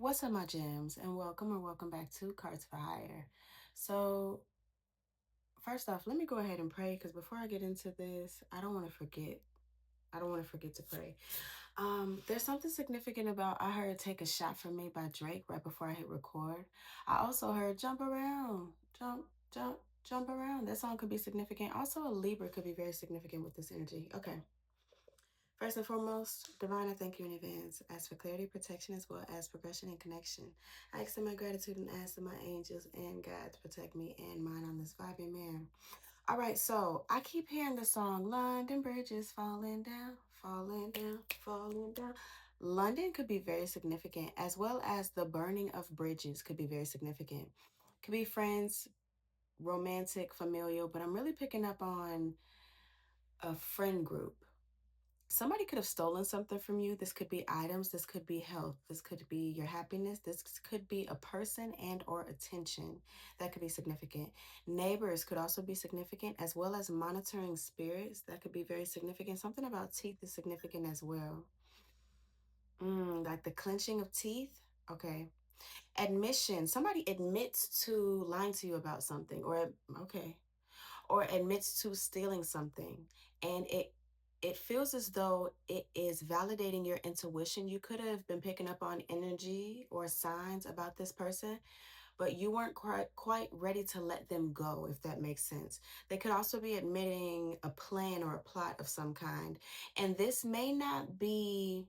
What's up, my gems, and welcome or welcome back to Cards for Hire. So, first off, let me go ahead and pray because before I get into this, I don't want to forget. I don't want to forget to pray. There's something significant about I heard "Take a Shot from Me" by Drake right before I hit record. I also heard "Jump Around," jump around. That song could be significant. Also, a Libra could be very significant with this energy. Okay. First and foremost, Divine, I thank you in advance. Ask for clarity, protection, as well as progression and connection. I extend my gratitude and ask that my angels and God to protect me and mine on this vibe. Amen. All right, so I keep hearing the song London Bridges falling down, falling down, falling down. London could be very significant, as well as the burning of bridges could be very significant. Could be friends, romantic, familial, but I'm really picking up on a friend group. Somebody could have stolen something from you. This could be items, this could be health, this could be your happiness, this could be a person and or attention. That could be significant. Neighbors could also be significant, as well as monitoring spirits. That could be very significant. Something about teeth is significant as well. Like the clenching of teeth. Okay. Admission. Somebody admits to lying to you about something, or okay, or admits to stealing something, and it feels as though it is validating your intuition. You could have been picking up on energy or signs about this person, but you weren't quite ready to let them go, if that makes sense. They could also be admitting a plan or a plot of some kind, and this may not be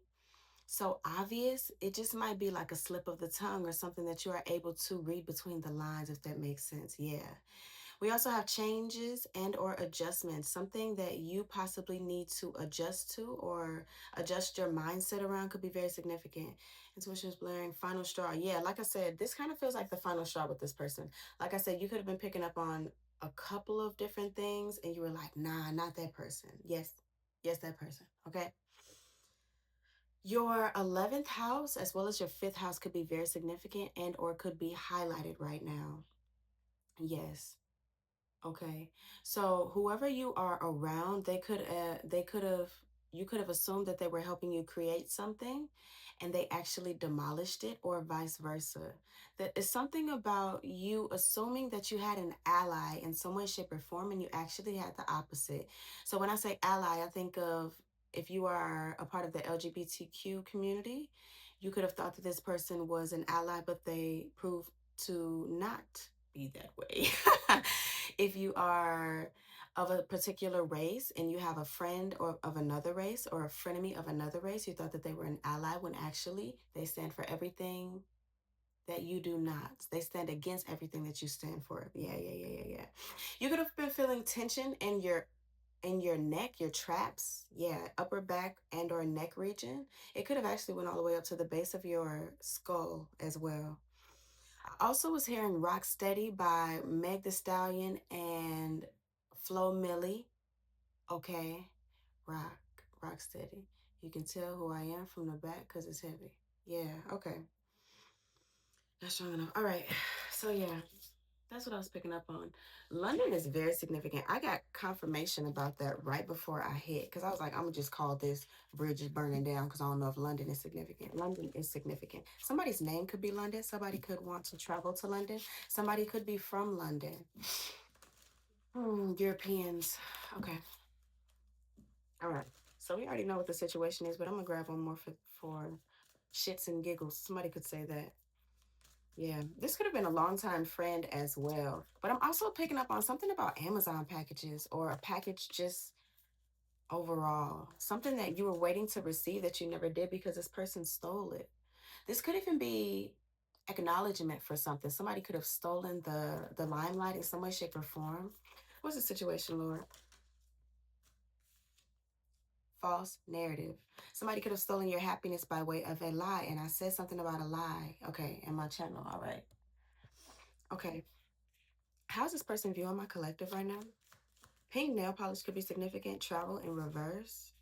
so obvious. It just might be like a slip of the tongue or something that you are able to read between the lines, if that makes sense. Yeah. We also have changes and or adjustments, something that you possibly need to adjust to or adjust your mindset around could be very significant. Intuition is blaring, final straw. Yeah, like I said, this kind of feels like the final straw with this person. Like I said, you could have been picking up on a couple of different things and you were like, nah, not that person. Yes, that person. Okay. Your 11th house as well as your 5th house could be very significant and or could be highlighted right now. Yes. Okay. So whoever you are around, they could have you could have assumed that they were helping you create something and they actually demolished it or vice versa. That is something about you assuming that you had an ally in some way, shape, or form, and you actually had the opposite. So when I say ally, I think of if you are a part of the LGBTQ community, you could have thought that this person was an ally, but they proved to not be that way. If you are of a particular race and you have a friend or of another race or a frenemy of another race, you thought that they were an ally when actually they stand for everything that you do not. They stand against everything that you stand for. Yeah. You could have been feeling tension in your neck, your traps, yeah, upper back and or neck region. It could have actually went all the way up to the base of your skull as well. I also was hearing Rock Steady by Meg The Stallion and Flo Millie. Okay. Rock, Rock Steady. You can tell who I am from the back because it's heavy. Yeah, okay. Not strong enough. All right. So, yeah, that's what I was picking up on. London is very significant. I got confirmation about that right before I hit because I was like, I'm going to just call this bridge is burning down because I don't know if London is significant. London is significant. Somebody's name could be London. Somebody could want to travel to London. Somebody could be from London. Europeans. Okay. All right. So we already know what the situation is, but I'm going to grab one more for shits and giggles. Somebody could say that. Yeah, this could have been a longtime friend as well. But I'm also picking up on something about Amazon packages or a package just overall. Something that you were waiting to receive that you never did because this person stole it. This could even be acknowledgement for something. Somebody could have stolen the limelight in some way, shape, or form. What's the situation, Lord? False narrative. Somebody could have stolen your happiness by way of a lie. And I said something about a lie. Okay, in my channel. All right. Okay. How's this person viewing my collective right now? Pink nail polish could be significant. Travel in reverse.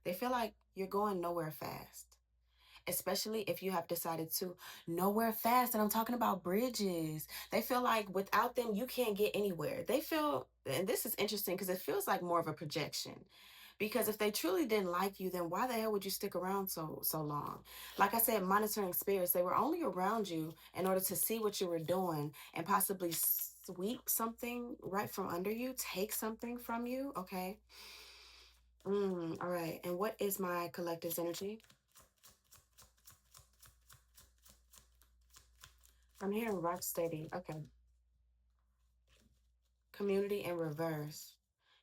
They feel like you're going nowhere fast, especially if you have decided to nowhere fast. And I'm talking about bridges. They feel like without them, you can't get anywhere. They feel, and this is interesting because it feels like more of a projection. Because if they truly didn't like you, then why the hell would you stick around so long? Like I said, monitoring spirits, they were only around you in order to see what you were doing and possibly sweep something right from under you, take something from you. Okay. All right. And what is my collective's energy? I'm hearing rock steady. Okay. Community in reverse.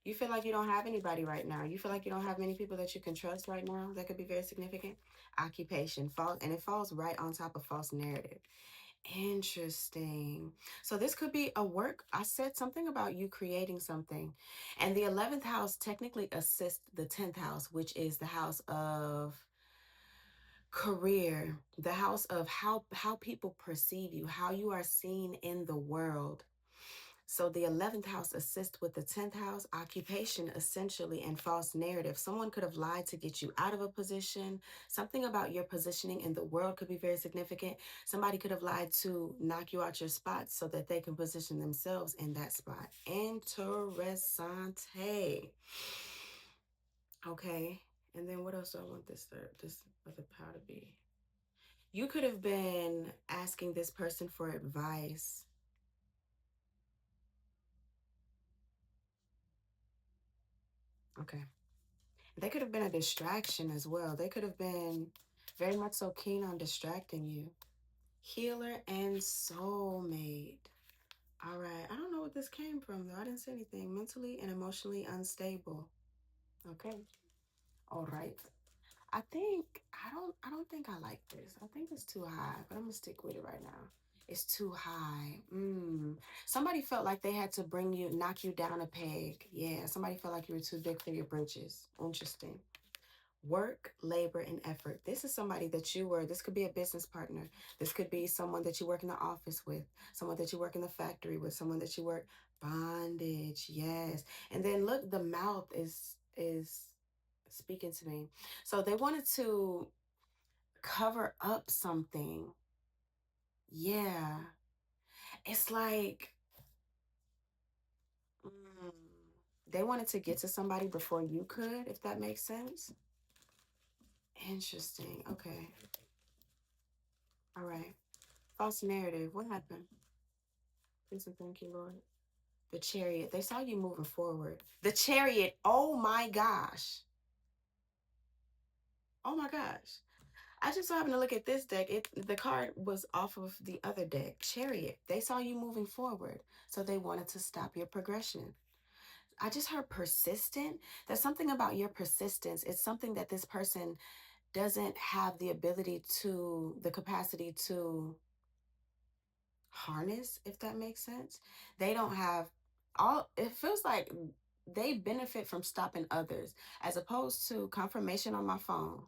You feel like you don't have anybody right now. You feel like you don't have many people that you can trust right now. That could be very significant. Occupation, false, and it falls right on top of false narrative. Interesting. So this could be a work. I said something about you creating something. And the 11th house technically assists the 10th house, which is the house of career, the house of how people perceive you, how you are seen in the world. So the 11th house assists with the 10th house, occupation essentially, and false narrative. Someone could have lied to get you out of a position. Something about your positioning in the world could be very significant. Somebody could have lied to knock you out your spot so that they can position themselves in that spot. Interessante. Okay. And then what else do I want this other power to be? You could have been asking this person for advice. Okay. They could have been a distraction as well. They could have been very much so keen on distracting you. Healer and soulmate. All right. I don't know what this came from though. I didn't say anything. Mentally and emotionally unstable. Okay. All right. I don't think I like this. I think it's too high, but I'm gonna stick with it right now. It's too high. Somebody felt like they had to knock you down a peg. Yeah, somebody felt like you were too big for your britches. Interesting. Work, labor, and effort. This is somebody that this could be a business partner. This could be someone that you work in the office with, someone that you work in the factory with, someone that you work bondage. Yes. And then look, the mouth is speaking to me. So they wanted to cover up something. Yeah. It's like mm, they wanted to get to somebody before you could, if that makes sense. Interesting. Okay. All right. False narrative. What happened? Please and thank you, Lord. The chariot. They saw you moving forward. The chariot. Oh my gosh. Oh my gosh. I just so happened to look at this deck. The card was off of the other deck. Chariot. They saw you moving forward. So they wanted to stop your progression. I just heard persistent. There's something about your persistence. It's something that this person doesn't have the capacity to harness, if that makes sense. They don't have it feels like they benefit from stopping others as opposed to confirmation on my phone.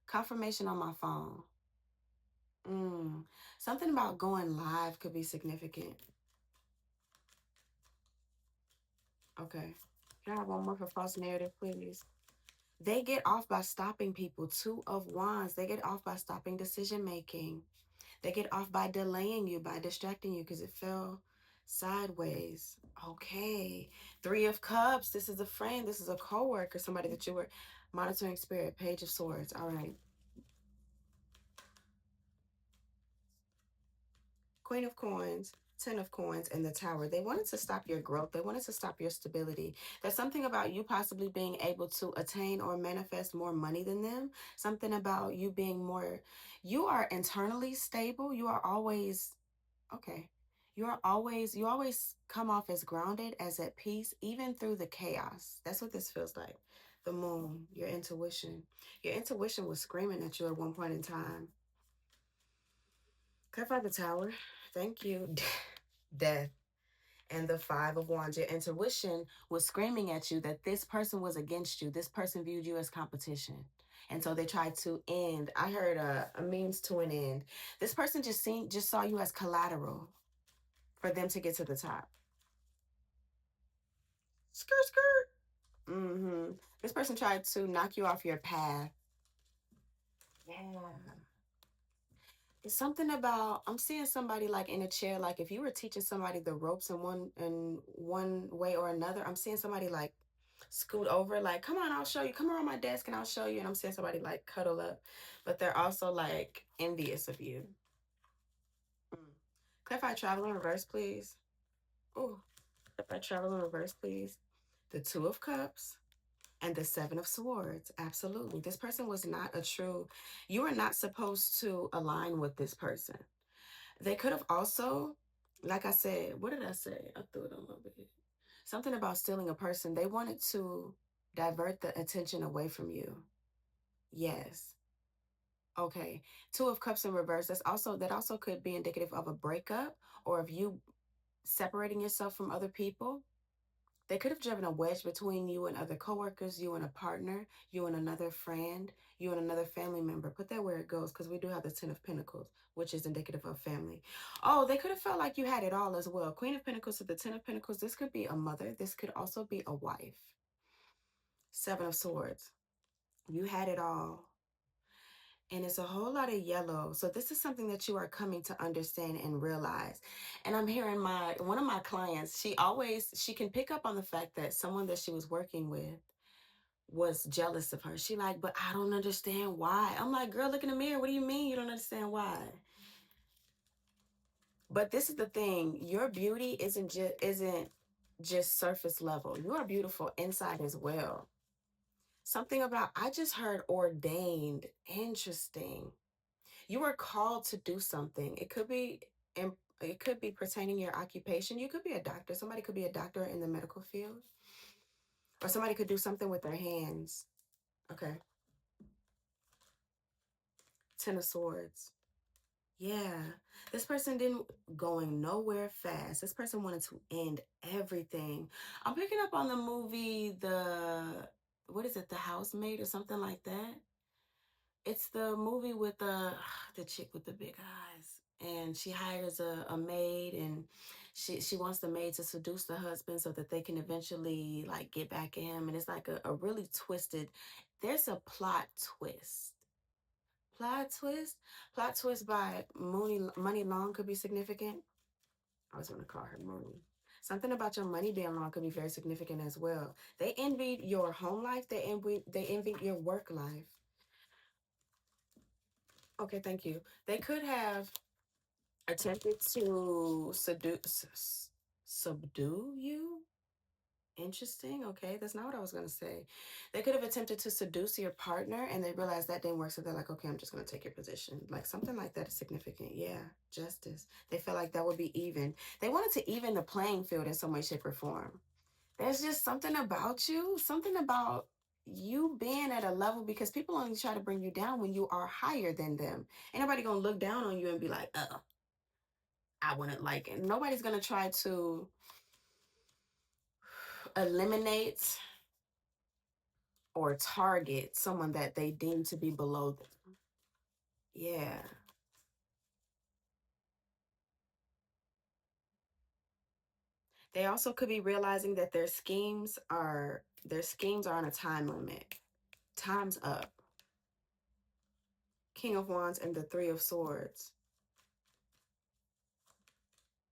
Confirmation on my phone. Something about going live could be significant. Okay. Can I have one more for false narrative, please? They get off by stopping people. Two of Wands. They get off by stopping decision making. They get off by delaying you, by distracting you because it fell sideways. Okay. Three of Cups. This is a friend. This is a coworker, somebody that you were monitoring spirit. Page of Swords. All right. Queen of Coins. 10 of Coins and the Tower. They wanted to stop your growth. They wanted to stop your stability. There's something about you possibly being able to attain or manifest more money than them. Something about you being you are internally stable. You are always okay. You always come off as grounded, as at peace, even through the chaos. That's what this feels like. The moon, your intuition. Your intuition was screaming at you at one point in time. Clarify the tower. Thank you. Death. And the Five of Wands. Your intuition was screaming at you that this person was against you. This person viewed you as competition. And so they tried to end. I heard a means to an end. This person just saw you as collateral for them to get to the top. Skirt, skirt. This person tried to knock you off your path. Yeah. It's something about I'm seeing somebody like in a chair, like if you were teaching somebody the ropes in one way or another, I'm seeing somebody like scoot over, like, come on, I'll show you. Come around my desk and I'll show you. And I'm seeing somebody like cuddle up, but they're also like envious of you. Mm. Clarify travel in reverse, please. Oh, clarify travel in reverse, please. The Two of Cups and the Seven of Swords. Absolutely. This person was not a true, you are not supposed to align with this person. They could have also, like I said, what did I say? I threw it on my bed. Something about stealing a person. They wanted to divert the attention away from you. Yes. Okay. Two of Cups in reverse. That also could be indicative of a breakup or of you separating yourself from other people. They could have driven a wedge between you and other coworkers, you and a partner, you and another friend, you and another family member. Put that where it goes, because we do have the Ten of Pentacles, which is indicative of family. Oh, they could have felt like you had it all as well. Queen of Pentacles to the Ten of Pentacles. This could be a mother. This could also be a wife. Seven of Swords. You had it all. And it's a whole lot of yellow. So this is something that you are coming to understand and realize. And I'm hearing one of my clients, she can pick up on the fact that someone that she was working with was jealous of her. She like, but I don't understand why. I'm like, girl, look in the mirror. What do you mean you don't understand why? But this is the thing. Your beauty isn't just surface level. You are beautiful inside as well. Something about, I just heard ordained. Interesting. You are called to do something. It could be pertaining to your occupation. You could be a doctor. Somebody could be a doctor in the medical field, or somebody could do something with their hands. Okay. Ten of Swords. Yeah. This person didn't going nowhere fast. This person wanted to end everything. I'm picking up on the movie, what is it, The Housemaid or something like that. It's the movie with the chick with the big eyes, and she hires a maid, and she wants the maid to seduce the husband so that they can eventually like get back at him. And it's like a really twisted. There's a plot twist, plot twist by Money Long could be significant. I was going to call her Mooney. Something about your money being long could be very significant as well. They envied your home life. They envied your work life. Okay, thank you. They could have attempted to subdue you. Interesting. Okay, that's not what I was going to say. They could have attempted to seduce your partner and they realized that didn't work. So they're like, okay, I'm just going to take your position. Like something like that is significant. Yeah, justice. They felt like that would be even. They wanted to even the playing field in some way, shape, or form. There's just something about you, something about you being at a level, because people only try to bring you down when you are higher than them. Ain't nobody going to look down on you and be like, oh, I wouldn't like it. Nobody's going to try to eliminate or target someone that they deem to be below them. Yeah. They also could be realizing that their schemes are on a time limit. Time's up. King of Wands and the Three of Swords.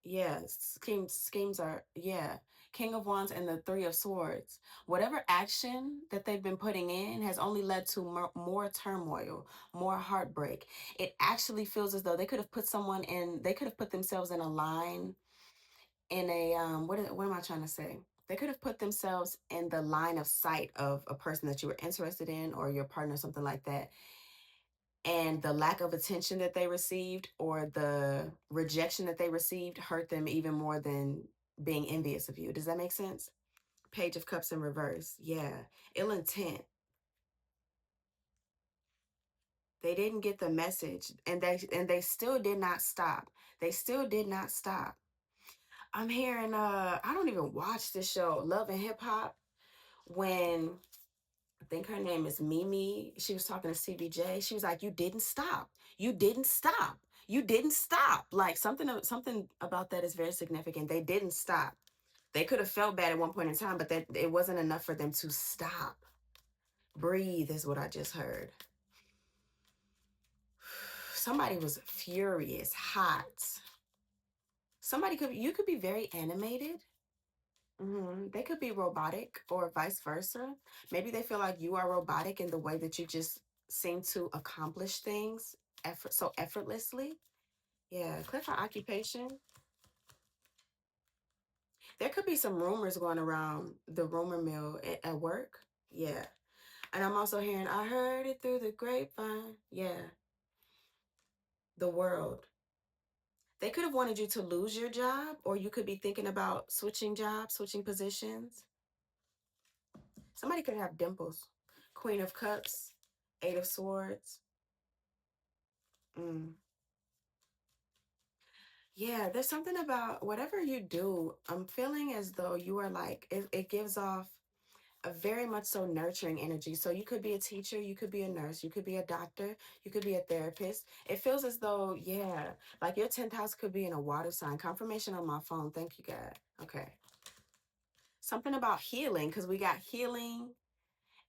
Yeah, schemes are, yeah. King of Wands and the Three of Swords. Whatever action that they've been putting in has only led to more turmoil, more heartbreak. It actually feels as though they could have put themselves in a line, in a, what am I trying to say? They could have put themselves in the line of sight of a person that you were interested in, or your partner, something like that. And the lack of attention that they received, or the rejection that they received, hurt them even more than being envious of you. Does that make sense? Page of Cups in reverse. Yeah. Ill intent. They didn't get the message, and they still did not stop. They still did not stop. I'm hearing I don't even watch this show, Love and Hip Hop, when I think her name is Mimi. She was talking to CBJ. She was like, "You didn't stop. You didn't stop. You didn't stop." Like something about that is very significant. They didn't stop. They could have felt bad at one point in time, but that it wasn't enough for them to stop. Breathe is what I just heard. Somebody was furious, hot. You could be very animated. They could be robotic or vice versa. Maybe they feel like you are robotic in the way that you just seem to accomplish things so effortlessly. Yeah, click for occupation. There could be some rumors going around the rumor mill at work. Yeah. And I'm also hearing, I heard it through the grapevine. Yeah. The world. They could have wanted you to lose your job, or you could be thinking about switching jobs, switching positions. Somebody could have dimples. Queen of Cups, Eight of Swords. Mm. Yeah, there's something about whatever you do. I'm feeling as though you are like, it gives off a very much so nurturing energy. So you could be a teacher, you could be a nurse, you could be a doctor, you could be a therapist. It feels as though, yeah, like your 10th house could be in a water sign. Confirmation on my phone. Thank you, God. Okay. Something about healing, because we got healing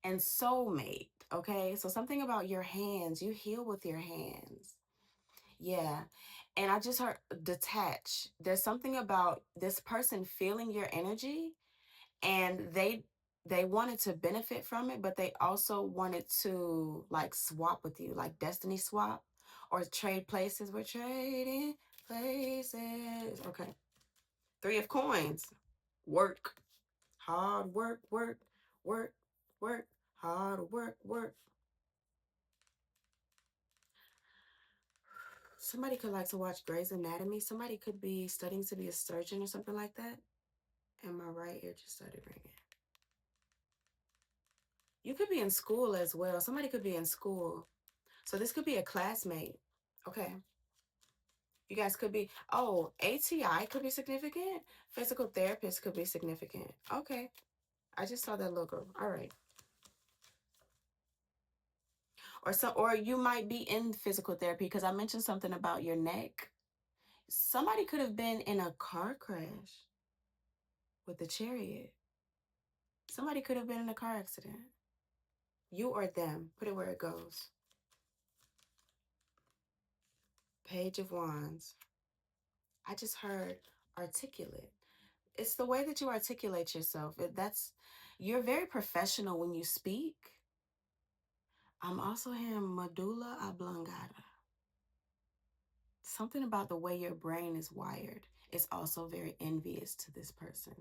and soulmate. Okay. So something about your hands. You heal with your hands. Yeah. And I just heard detach. There's something about this person feeling your energy, and they wanted to benefit from it, but they also wanted to like swap with you, like destiny swap or trade places. We're trading places. Okay. Three of coins. Work. Hard work, work, work, work, hard work, work. Somebody could like to watch Grey's Anatomy. Somebody could be studying to be a surgeon or something like that. And my right ear just started ringing. You could be in school as well. Somebody could be in school. So this could be a classmate. Okay. You guys could be, oh, ATI could be significant. Physical therapist could be significant. Okay. I just saw that logo. All right. Or you might be in physical therapy because I mentioned something about your neck. Somebody could have been in a car crash with the chariot. Somebody could have been in a car accident. You or them. Put it where it goes. Page of Wands. I just heard articulate. It's the way that you articulate yourself. You're very professional when you speak. I'm also hearing medulla oblongata. Something about the way your brain is wired is also very envious to this person.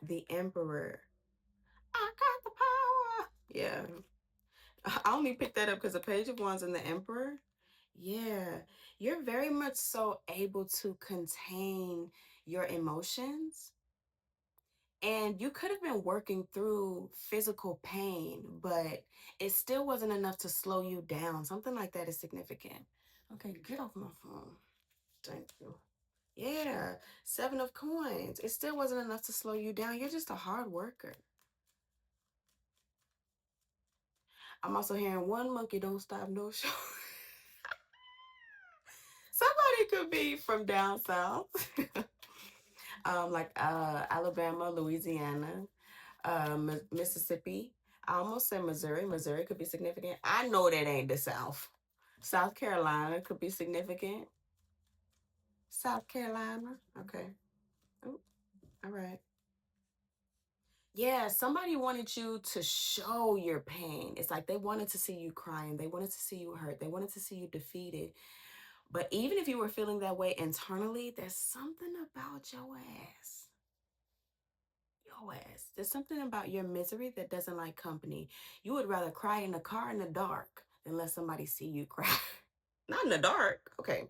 The Emperor. I got the power. Yeah. I only picked that up because the Page of Wands and the Emperor. Yeah. You're very much so able to contain your emotions. And you could have been working through physical pain, but it still wasn't enough to slow you down. Something like that is significant. Okay, get off my phone. Thank you. Yeah, Seven of Coins. It still wasn't enough to slow you down. You're just a hard worker. I'm also hearing one monkey don't stop no show. Somebody could be from down south. Like Alabama, Louisiana, Mississippi. I almost said Missouri. Missouri could be significant. I know that ain't the South. South Carolina could be significant. South Carolina. Okay. Ooh, all right. Yeah, somebody wanted you to show your pain. It's like they wanted to see you crying. They wanted to see you hurt. They wanted to see you defeated. But even if you were feeling that way internally, there's something about your ass. Your ass. There's something about your misery that doesn't like company. You would rather cry in the car in the dark than let somebody see you cry. Not in the dark. Okay.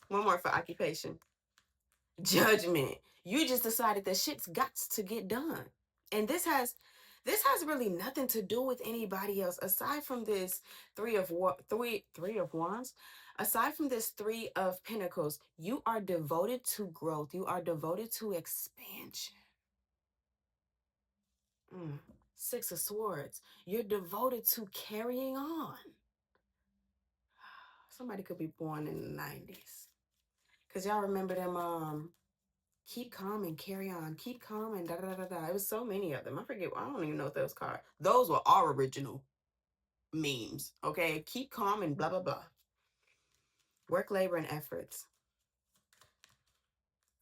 One more for occupation. Judgment. You just decided that shit's got to get done. And this has really nothing to do with anybody else aside from this three of wands. Aside from this three of pentacles, you are devoted to growth. You are devoted to expansion. Six of Swords. You're devoted to carrying on. Somebody could be born in the 90s. Cause y'all remember them keep calm and carry on. Keep calm and da da da da. It was so many of them. I forget. I don't even know if those called. Those were our original memes. Okay. Keep calm and blah blah blah. Work, labor, and efforts.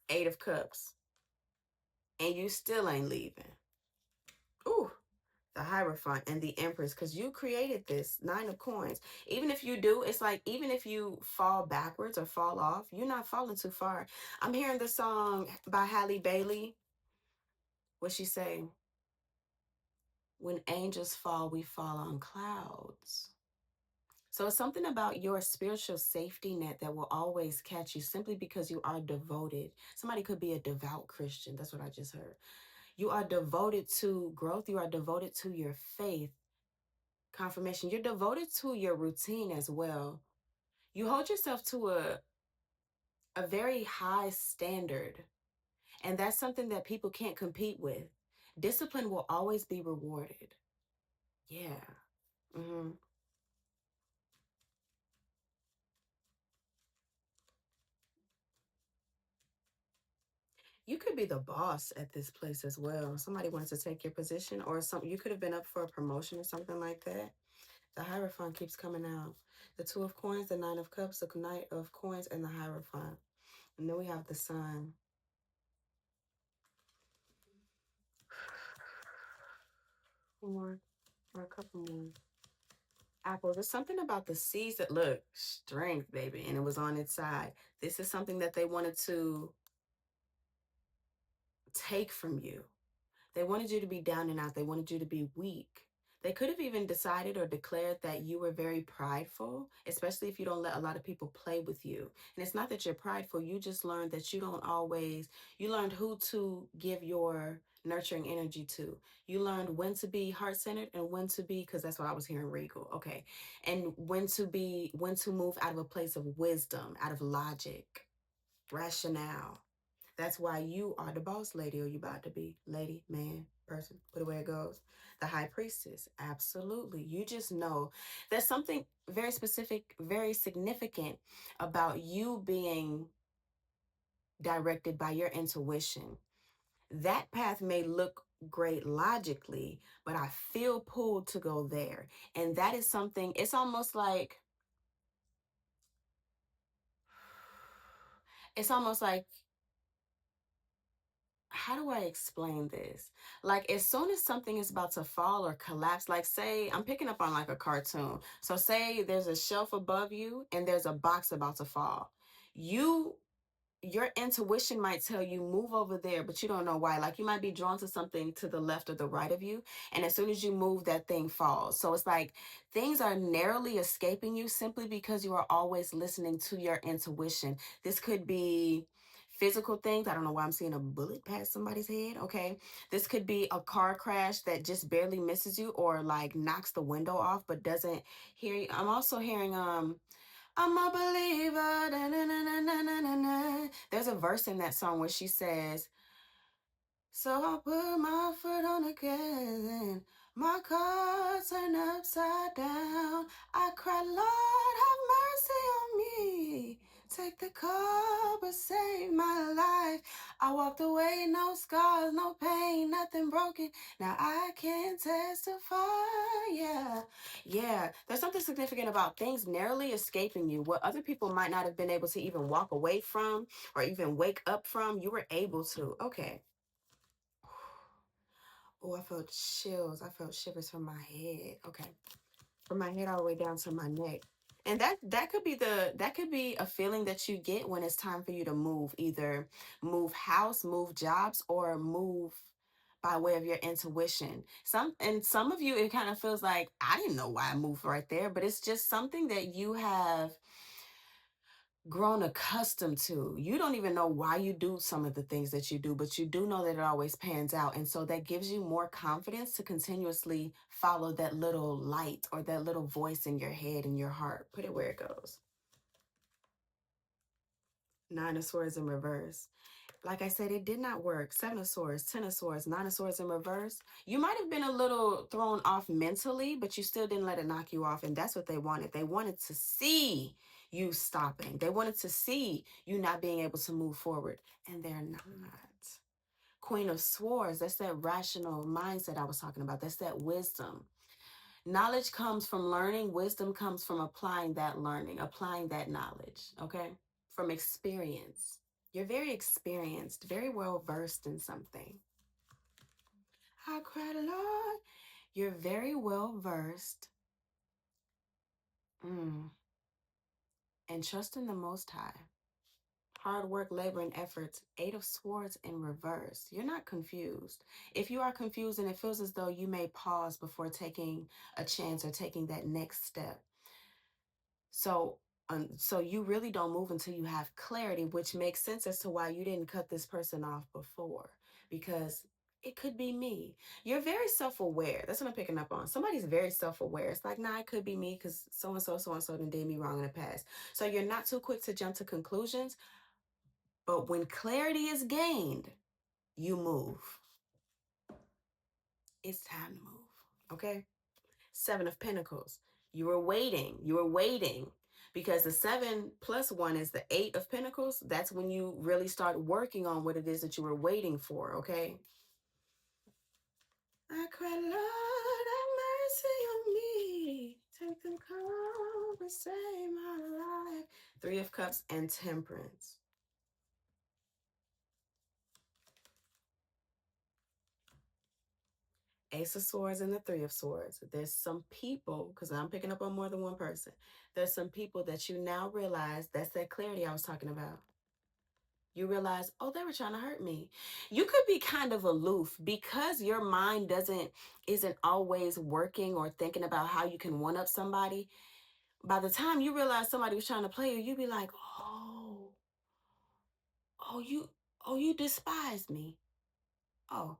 Eight of Cups, and you still ain't leaving. Ooh, the Hierophant and the Empress, because you created this Nine of Coins. Even if you do, it's like, even if you fall backwards or fall off, you're not falling too far. I'm hearing the song by Halle Bailey. What she say? When angels fall, we fall on clouds. So it's something about your spiritual safety net that will always catch you simply because you are devoted. Somebody could be a devout Christian. That's what I just heard. You are devoted to growth. You are devoted to your faith confirmation. You're devoted to your routine as well. You hold yourself to a very high standard, and that's something that people can't compete with. Discipline will always be rewarded. Yeah. hmm You could be the boss at this place as well. Somebody wants to take your position, or something. You could have been up for a promotion or something like that. The Hierophant keeps coming out. The Two of Coins, the Nine of Cups, the Knight of Coins, and the Hierophant. And then we have the Sun. More, or a couple more. Apple, there's something about the seeds that look strength, baby, and it was on its side. This is something that they wanted to take from you. They wanted you to be down and out. They wanted you to be weak. They could have even decided or declared that you were very prideful, especially if you don't let a lot of people play with you. And it's not that you're prideful, you just learned that you don't always, you learned who to give your nurturing energy to. You learned when to be heart centered and when to be, because that's what I was hearing, regal. Okay. And when to move out of a place of wisdom, out of logic, rationale. That's why you are the boss lady, or you about to be lady, man, person, put it where it goes. The high priestess, absolutely. You just know there's something very specific, very significant about you being directed by your intuition. That path may look great logically, but I feel pulled to go there. And that is something, it's almost like, it's almost like how do I explain this? Like, as soon as something is about to fall or collapse, like, say, I'm picking up on like a cartoon. So, say there's a shelf above you and there's a box about to fall. You your intuition might tell you move over there, but you don't know why. Like, you might be drawn to something to the left or the right of you, and as soon as you move, that thing falls. So it's like things are narrowly escaping you simply because you are always listening to your intuition. This could be physical things. I don't know why I'm seeing a bullet pass somebody's head. Okay, this could be a car crash that just barely misses you, or like knocks the window off but doesn't hear you. I'm also hearing I'm a believer. Na, na, na, na, na, na, na, na. There's a verse in that song where she says, so I put my foot on the gas and my car turned upside down. I cried, Lord, have mercy on me. Take the car, but save my life. I walked away, no scars, no pain, nothing broken. Now I can testify. Yeah. Yeah. There's something significant about things narrowly escaping you. What other people might not have been able to even walk away from or even wake up from, you were able to. Okay. Oh, I felt chills. I felt shivers from my head. Okay. From my head all the way down to my neck. And that could be that could be a feeling that you get when it's time for you to move, either move house, move jobs, or move by way of your intuition. Some of you, it kind of feels like I didn't know why I moved right there, but it's just something that you have grown accustomed to. You don't even know why you do some of the things that you do, but you do know that it always pans out. And so that gives you more confidence to continuously follow that little light or that little voice in your head and your heart. Put it where it goes. Nine of Swords in reverse. Like I said, it did not work. Seven of Swords, Ten of Swords, Nine of Swords in reverse. You might have been a little thrown off mentally, but you still didn't let it knock you off. And that's what they wanted. They wanted to see you stopping. They wanted to see you not being able to move forward. And they're not. Queen of Swords, that's that rational mindset I was talking about. That's that wisdom. Knowledge comes from learning. Wisdom comes from applying that learning, applying that knowledge, okay? From experience. You're very experienced, very well versed in something. I cried a lot. You're very well versed and trust in the Most High. Hard work, labor, and efforts. Eight of Swords in reverse. You're not confused. If you are confused and it feels as though you may pause before taking a chance or taking that next step. So you really don't move until you have clarity, which makes sense as to why you didn't cut this person off before, because it could be me. You're very self-aware. That's what I'm picking up on. Somebody's very self-aware. It's like, nah, it could be me because so-and-so done did me wrong in the past. So you're not too quick to jump to conclusions, but when clarity is gained, you move. It's time to move, okay? Seven of Pentacles. You were waiting. Because the 7 plus 1 is the 8 of Pentacles. That's when you really start working on what it is that you were waiting for, okay? I cry, Lord, have mercy on me. Take control and save my life. 3 of Cups and Temperance. Ace of Swords and the 3 of Swords. There's some people, because I'm picking up on more than one person. There's some people that you now realize, that's that clarity I was talking about. You realize, oh, they were trying to hurt me. You could be kind of aloof because your mind isn't always working or thinking about how you can one up somebody. By the time you realize somebody was trying to play you, you'd be like, oh, you despise me. Oh,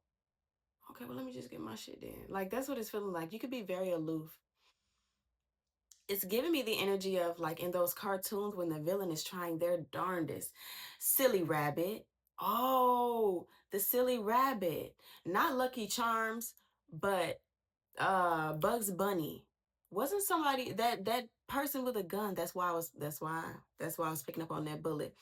okay, well, let me just get my shit in. Like, that's what it's feeling like. You could be very aloof. It's giving me the energy of like in those cartoons when the villain is trying their darndest. Silly rabbit. Oh, the silly rabbit. Not Lucky Charms, but Bugs Bunny. Wasn't somebody that person with a gun? That's why I was picking up on that bullet.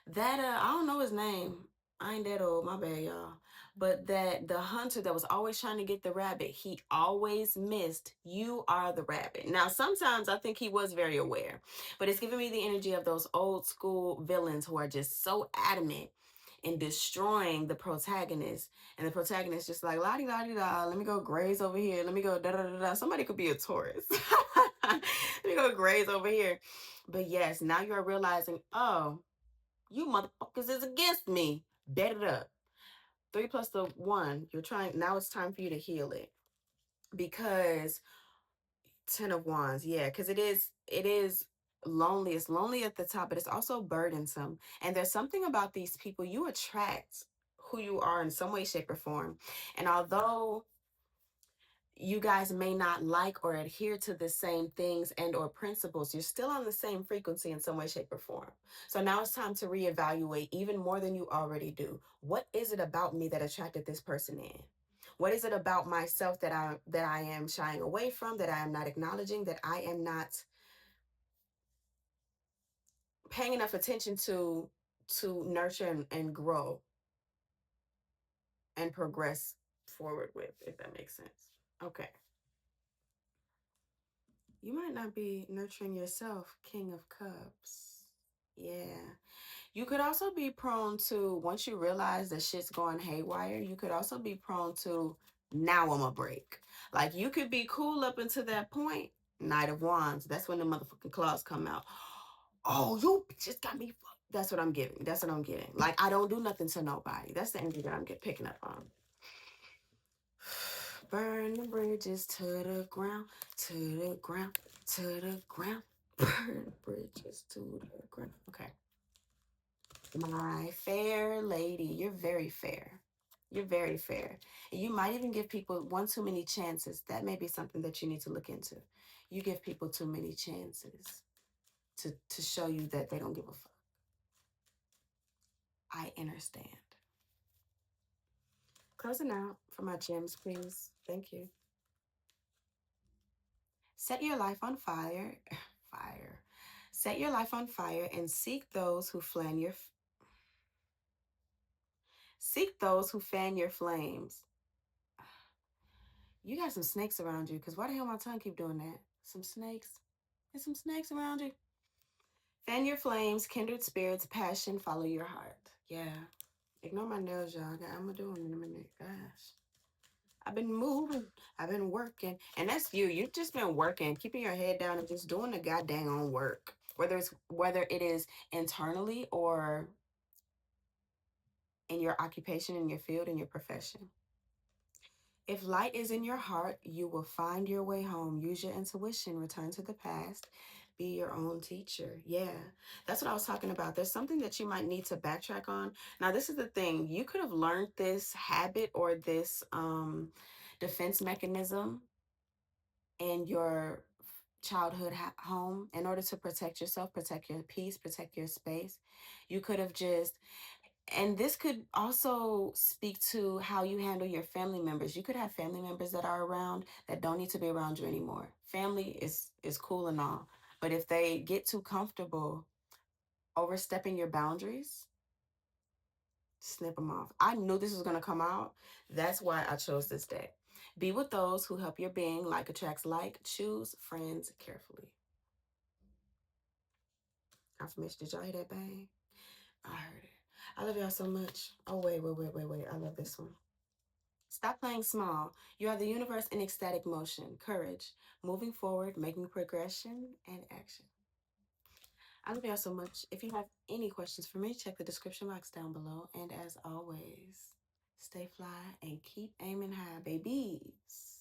That I don't know his name. I ain't that old, my bad, y'all. But that the hunter that was always trying to get the rabbit, he always missed. You are the rabbit. Now, sometimes I think he was very aware, but it's giving me the energy of those old school villains who are just so adamant in destroying the protagonist, and the protagonist just like la di la di da. Let me go graze over here. Let me go da da da da. Somebody could be a Taurus. Let me go graze over here. But yes, now you're realizing, oh, you motherfuckers is against me. Bet it up. 3 plus the 1. You're trying. Now it's time for you to heal it. Because 10 of Wands. Yeah, because it is lonely. It's lonely at the top, but it's also burdensome. And there's something about these people. You attract who you are in some way, shape, or form. And although you guys may not like or adhere to the same things and or principles, you're still on the same frequency in some way, shape, or form. So now it's time to reevaluate even more than you already do. What is it about me that attracted this person in? What is it about myself that I am shying away from, that I am not acknowledging, that I am not paying enough attention to nurture and grow and progress forward with, if that makes sense? Okay. You might not be nurturing yourself, King of Cups. Yeah. You could also be prone to, once you realize that shit's going haywire, you could also be prone to, now I'm a break. Like, you could be cool up until that point. Knight of Wands. That's when the motherfucking claws come out. Oh, you just got me fucked. That's what I'm getting. That's what I'm getting. Like, I don't do nothing to nobody. That's the energy that I'm picking up on. Burn the bridges to the ground, to the ground, to the ground. Burn the bridges to the ground. Okay. My fair lady, you're very fair. You're very fair. And you might even give people one too many chances. That may be something that you need to look into. You give people too many chances to show you that they don't give a fuck. I understand. Closing out for my gems, please. Thank you. Set your life on fire. Fire. Set your life on fire and seek those who fan your flames. You got some snakes around you, because why the hell my tongue keep doing that? Some snakes. There's some snakes around you. Fan your flames, kindred spirits, passion, follow your heart. Yeah. Ignore my nails, y'all. I'm gonna do them in a minute. Gosh. I've been moving. I've been working. And that's you. You've just been working, keeping your head down and just doing the goddamn on work. Whether it is internally or in your occupation, in your field, in your profession. If light is in your heart, you will find your way home. Use your intuition, return to the past, be your own teacher. Yeah, that's what I was talking about. There's something that you might need to backtrack on. Now, this is the thing. You could have learned this habit or this defense mechanism in your childhood home in order to protect yourself, protect your peace, protect your space. You could have just, and this could also speak to how you handle your family members. You could have family members that are around that don't need to be around you anymore. Family is cool and all, but if they get too comfortable overstepping your boundaries, snip them off. I knew this was going to come out. That's why I chose this deck. Be with those who help your being. Like attracts like. Choose friends carefully. Confirmation. Did y'all hear that bang? I heard it. I love y'all so much. Oh, wait. I love this one. Stop playing small. You are the universe in ecstatic motion. Courage. Moving forward, making progression and action. I love y'all so much. If you have any questions for me, check the description box down below. And as always, stay fly and keep aiming high, babies.